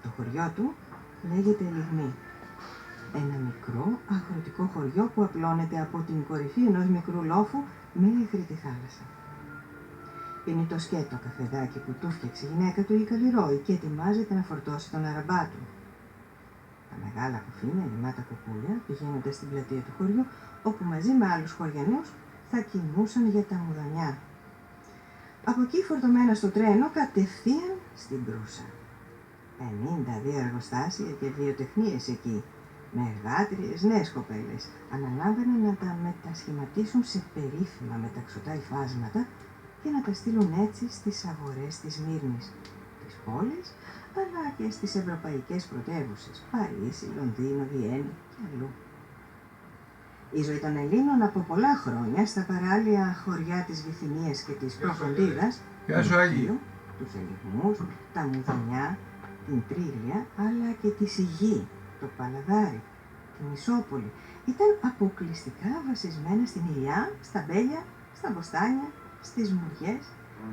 Το χωριό του λέγεται Λιγμή. Ένα μικρό αγροτικό χωριό που απλώνεται από την κορυφή ενός μικρού λόφου μέχρι τη θάλασσα. Πίνει το σκέτο καφεδάκι που του φτιάξε η γυναίκα του η Καλλιρόη και ετοιμάζεται να φορτώσει τον αραμπά του. Τα μεγάλα κουφίνια γεμάτα κοπούλια πηγαίνοντας στην πλατεία του χωριού, όπου μαζί με άλλους χωριανούς θα κοιμούσαν για τα μουδανιά. Από εκεί φορτωμένα στο τρένο κατευθείαν στην Προύσα. 52 εργοστάσια και βιοτεχνίες εκεί, με εργάτριες νέες κοπέλες, αναλάμβαναν να τα μετασχηματίσουν σε περίφημα μεταξωτά υφάσματα και να τα στείλουν έτσι στις αγορές της Μύρνης, της πόλης, αλλά και στις ευρωπαϊκές πρωτεύουσες, Παρίσι, Λονδίνο, Βιέννη και αλλού. Η ζωή των Ελλήνων από πολλά χρόνια στα παράλια χωριά της Βυθινίας και της Προποντίδας, τους Ελιγμούς, τα Μουδανιά, την Τρίλια, αλλά και τη Σιγή, το Παλαδάρι, τη Μισόπολη, ήταν αποκλειστικά βασισμένα στην ηλιά, στα μπέλια, στα μποστάνια, στις μουριές,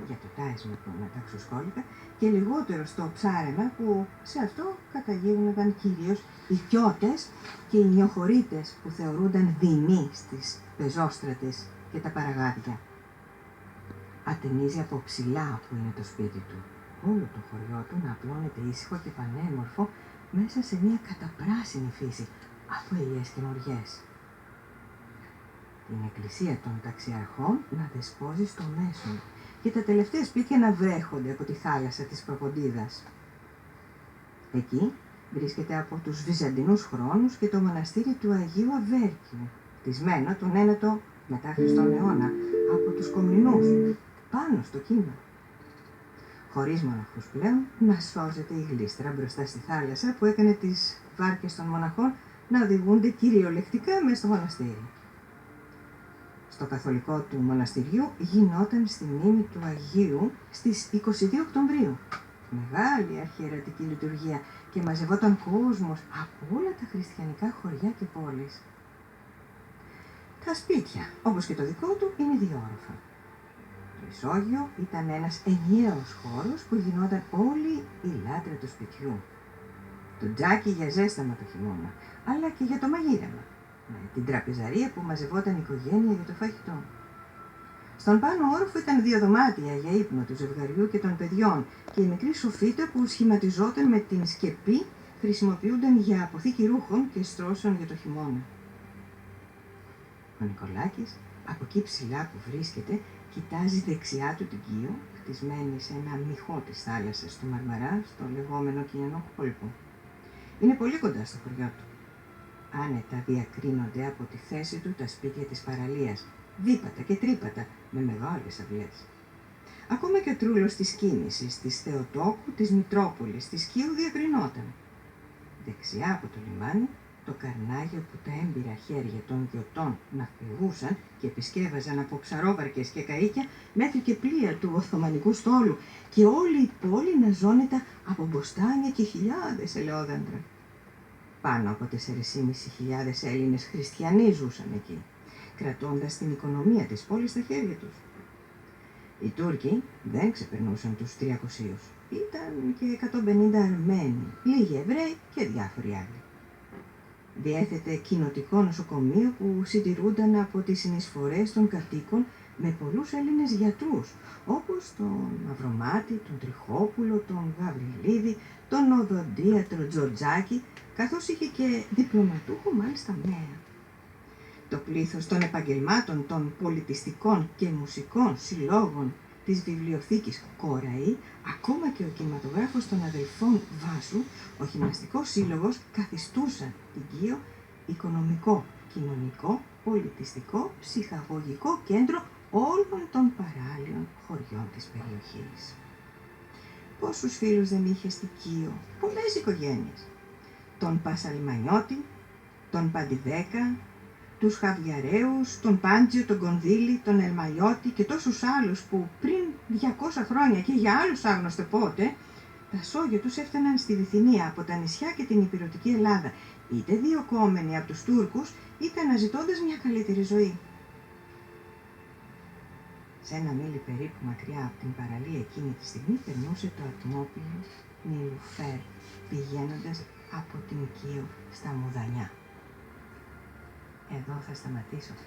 για το τάισμα που μεταξουσκόλικα, και λιγότερο στο ψάρεμα που σε αυτό καταγίγουνταν κυρίως οι κιώτες και οι νιοχωρίτες που θεωρούνταν δεινοί στις πεζόστρατες και τα παραγάδια. Ατενίζει από ψηλά που είναι το σπίτι του. Όλο το χωριό του να απλώνεται ήσυχο και πανέμορφο μέσα σε μια καταπράσινη φύση από ελιές και μοριές. Την εκκλησία των ταξιαρχών να δεσπόζει στο μέσον και τα τελευταία σπίτια να βρέχονται από τη θάλασσα της Προποντίδας. Εκεί βρίσκεται από τους Βυζαντινούς χρόνους και το μοναστήρι του Αγίου Αβέρκιου, χτισμένο τον 9ο μετά Χριστόν αιώνα από τους Κομνηνούς, πάνω στο κύμα. Χωρίς μοναχούς πλέον, να σώζεται η γλίστρα μπροστά στη θάλασσα που έκανε τις βάρκες των μοναχών να οδηγούνται κυριολεκτικά μέσα στο μοναστήρι. Στο καθολικό του μοναστηριού γινόταν στη μνήμη του Αγίου στις 22 Οκτωβρίου. Μεγάλη αρχιερατική λειτουργία και μαζευόταν κόσμος από όλα τα χριστιανικά χωριά και πόλεις. Τα σπίτια, όπως και το δικό του, είναι διόροφα. Το ισόγειο ήταν ένας ενιαίος χώρος που γινόταν όλη η λάτρε του σπιτιού. Το τζάκι για ζέσταμα το χειμώνα, αλλά και για το μαγείρεμα. Με την τραπεζαρία που μαζευόταν η οικογένεια για το φαγητό. Στον πάνω όροφο ήταν 2 δωμάτια για ύπνο του ζευγαριού και των παιδιών και η μικρή σοφίτα που σχηματιζόταν με την σκεπή χρησιμοποιούνταν για αποθήκη ρούχων και στρώσεων για το χειμώνα. Ο Νικολάκης, από εκεί ψηλά που βρίσκεται, κοιτάζει δεξιά του την Κύο, χτισμένη σε ένα μυχό της θάλασσας του Μαρμαρά, στο λεγόμενο Κινιανό κόλπο. Είναι πολύ κοντά στο χωριό του. Άνετα διακρίνονται από τη θέση του τα σπίτια της παραλίας, δίπατα και τρίπατα, με μεγάλες αυλές. Ακόμα και ο τρούλος της κίνησης, της Θεοτόκου, της Μητρόπολης, της Κίου διακρινόταν. Δεξιά από το λιμάνι, το καρνάγιο που τα έμπειρα χέρια των γιωτών ναυπηγούσαν και επισκέβαζαν από ψαρόβαρκες και καΐκια μέχρι και πλοία του Οθωμανικού στόλου και όλη η πόλη να ζώνεται από μποστάνια και χιλιάδες ελαιόδεντρα. Πάνω από 4.500 Έλληνες χριστιανοί ζούσαν εκεί, κρατώντας την οικονομία της πόλης στα χέρια τους. Οι Τούρκοι δεν ξεπερνούσαν τους 300. Ήταν και 150 Αρμένοι, λίγοι Εβραίοι και διάφοροι άλλοι. Διέθετε κοινοτικό νοσοκομείο που συντηρούνταν από τις συνεισφορές των κατοίκων με πολλούς Έλληνες γιατρούς, όπως τον Μαυρομάτη, τον Τριχόπουλο, τον Γαβριλίδη, τον οδοντίατρο Τζορτζάκη, καθώς είχε και διπλωματούχο μάλιστα ΜΕΑ. Το πλήθος των επαγγελμάτων των πολιτιστικών και μουσικών συλλόγων της βιβλιοθήκης Κόραη, ακόμα και ο κινηματογράφος των αδελφών Βάσου, ο γυμναστικός σύλλογος, καθιστούσαν την Κίο οικονομικό, κοινωνικό, πολιτιστικό, ψυχαγωγικό κέντρο όλων των παράλιων χωριών της περιοχής. Πόσους φίλους δεν είχε στην Κίο, πολλές οικογένειες. Τον Πασαλμανιώτη, τον Παντιδέκα, τους Χαβιαρέους, τον Πάντζιο, τον Κονδύλη, τον Ελμαλιώτη και τόσους άλλους που πριν 200 χρόνια και για άλλους άγνωστε πότε, τα σόγια τους έφταναν στη Βυθινία από τα νησιά και την ηπειρωτική Ελλάδα, είτε διωκόμενοι από τους Τούρκους, είτε αναζητώντας μια καλύτερη ζωή. Σε ένα μίλι περίπου μακριά από την παραλία εκείνη τη στιγμή περνούσε το ατμόπυλο Νιλουφέρ, πηγαίνοντας από την Κίεβ στα Μουδανιά. Εδώ θα σταματήσω, φίλοι.